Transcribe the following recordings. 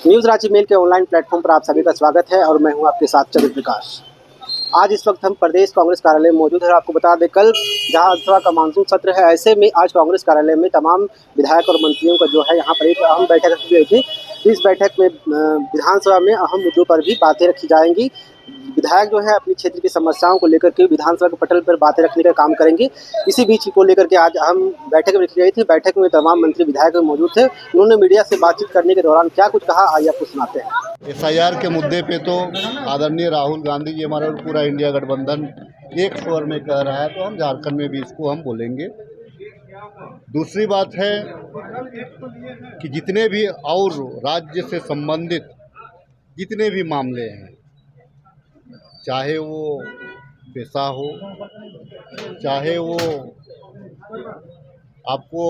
News Ranchi mail के online platform पर आप सभी का स्वागत है और मैं हूं आपके साथ चंद्र प्रकाश। आज इस वक्त हम प्रदेश कांग्रेस कार्यालय में मौजूद है। आपको बता दें, कल जहां विधानसभा का मानसून सत्र है, ऐसे में आज कांग्रेस कार्यालय में तमाम विधायक और मंत्रियों का जो है यहाँ पर एक अहम बैठक रखी गई थी। इस बैठक में विधानसभा में अहम मुद्दों पर भी बातें रखी जाएंगी। विधायक जो है अपनी क्षेत्र की समस्याओं को लेकर के विधानसभा के पटल पर बातें रखने का काम करेंगे। इसी बीच को लेकर के आज अहम बैठक रखी गई थी। बैठक में तमाम मंत्री विधायक मौजूद थे। उन्होंने मीडिया से बातचीत करने के दौरान क्या कुछ कहा, आइए आपको सुनाते हैं। एसआईआर के मुद्दे पे तो आदरणीय राहुल गांधी जी, हमारा पूरा इंडिया गठबंधन एक स्वर में कह रहा है, तो हम झारखंड में भी इसको हम बोलेंगे। दूसरी बात है कि जितने भी और राज्य से संबंधित जितने भी मामले हैं, चाहे वो पैसा हो, चाहे वो आपको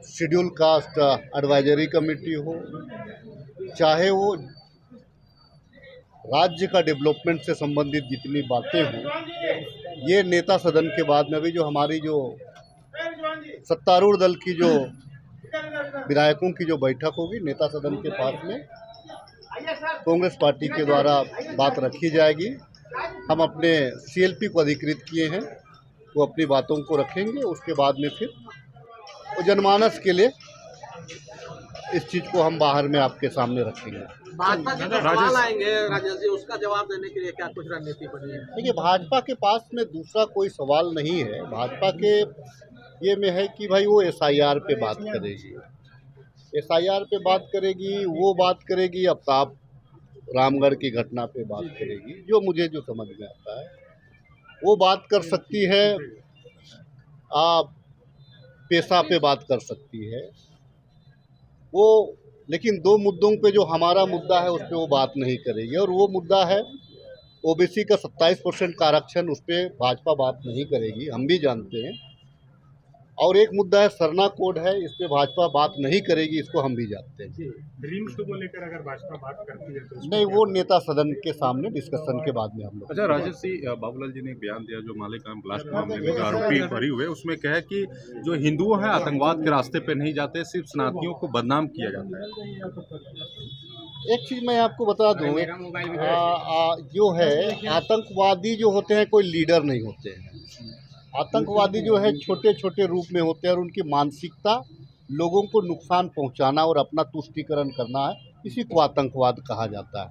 शेड्यूल कास्ट एडवाइजरी कमेटी हो, चाहे वो राज्य का डेवलपमेंट से संबंधित जितनी बातें हों, ये नेता सदन के बाद में भी जो हमारी जो सत्तारूढ़ दल की जो विधायकों की जो बैठक होगी नेता सदन के पास में, कांग्रेस पार्टी के द्वारा बात रखी जाएगी। हम अपने सीएलपी को अधिकृत किए हैं, वो अपनी बातों को रखेंगे। उसके बाद में फिर वो जनमानस के लिए इस चीज़ को हम बाहर में आपके सामने रखेंगे। भाजपा के सवाल आएंगे राजेश जी, उसका जवाब देने के लिए क्या कुछ रणनीति बनी है? देखिए, भाजपा के पास में दूसरा कोई सवाल नहीं है। भाजपा के ये में है कि भाई वो एसआईआर पे बात करेगी, एसआईआर पे बात करेगी, वो बात करेगी अफ्ताब रामगढ़ की घटना पे बात करेगी। जो मुझे जो समझ में आता है वो बात कर सकती है, आप पेशा पे बात कर सकती है वो, लेकिन दो मुद्दों पे जो हमारा मुद्दा है उस पर वो बात नहीं करेगी। और वो मुद्दा है ओबीसी का 27% का आरक्षण, उस पर भाजपा बात नहीं करेगी, हम भी जानते हैं। और एक मुद्दा है सरना कोड है, इस पर भाजपा बात नहीं करेगी, इसको हम भी जानते हैं। ड्रीम्स को लेकर अगर भाजपा बात करती है तो नहीं, वो नेता सदन के सामने डिस्कशन के बाद में हम लोग। अच्छा राजेश जी, बाबूलाल जी ने एक बयान दिया जो मालेगांव ब्लास्ट मामले में जो आरोपी भरी हुए, उसमें कहा कि जो हिंदुओं हैं आतंकवाद के रास्ते पे नहीं जाते, सिर्फ सनातनियों को बदनाम किया जाता है। एक चीज़ मैं आपको बता दूं, जो है आतंकवादी जो होते हैं कोई लीडर नहीं होते हैं। आतंकवादी जो है छोटे छोटे रूप में होते हैं और उनकी मानसिकता लोगों को नुकसान पहुंचाना और अपना तुष्टीकरण करना है, इसी को आतंकवाद कहा जाता है।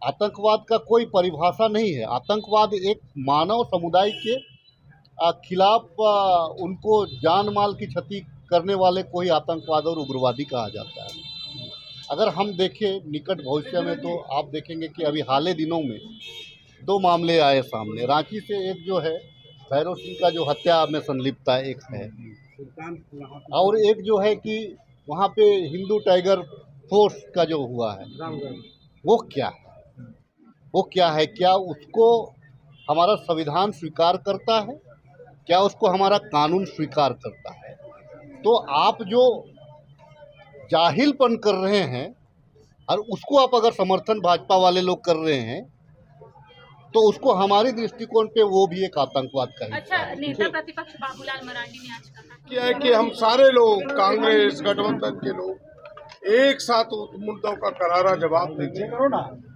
आतंकवाद का कोई परिभाषा नहीं है। आतंकवाद एक मानव समुदाय के खिलाफ उनको जान माल की क्षति करने वाले को ही आतंकवाद और उग्रवादी कहा जाता है। अगर हम देखें निकट भविष्य में तो आप देखेंगे कि अभी हाल ही दिनों में दो मामले आए सामने। रांची से एक जो है भैरव सिंह का जो हत्या में संलिप्तता एक है, और एक जो है कि वहाँ पे हिंदू टाइगर फोर्स का जो हुआ है, वो क्या है, वो क्या है? क्या उसको हमारा संविधान स्वीकार करता है? क्या उसको हमारा कानून स्वीकार करता है? तो आप जो जाहिलपन कर रहे हैं और उसको आप अगर समर्थन भाजपा वाले लोग कर रहे हैं तो उसको हमारे दृष्टिकोण पे वो भी एक आतंकवाद का अच्छा, नेता प्रतिपक्ष बाबूलाल मरांडी ने आज कहा क्या है कि हम सारे लोग कांग्रेस गठबंधन के लोग एक साथ उस मुद्दों का करारा जवाब देंगे।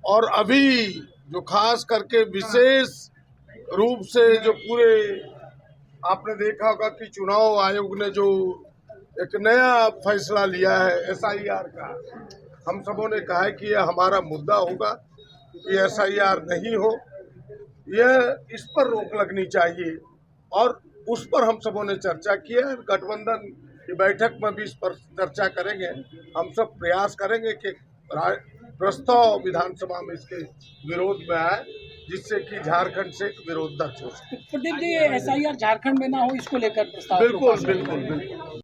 और अभी जो खास करके विशेष रूप से जो पूरे आपने देखा होगा कि चुनाव आयोग ने जो एक नया फैसला लिया है एसआईआर का, हम सबों ने कहा है कि यह हमारा मुद्दा होगा कि एसआईआर नहीं हो, यह इस पर रोक लगनी चाहिए। और उस पर हम सबों ने चर्चा की है। गठबंधन की बैठक में भी इस पर चर्चा करेंगे। हम सब प्रयास करेंगे कि प्रस्ताव विधानसभा में इसके विरोध में आए, जिससे कि झारखंड से एक विरोध दर्ज हो सके। प्रदीप जी, एसआईआर झारखंड में ना हो, इसको लेकर प्रस्ताव बिल्कुल बिल्कुल बिल्कुल।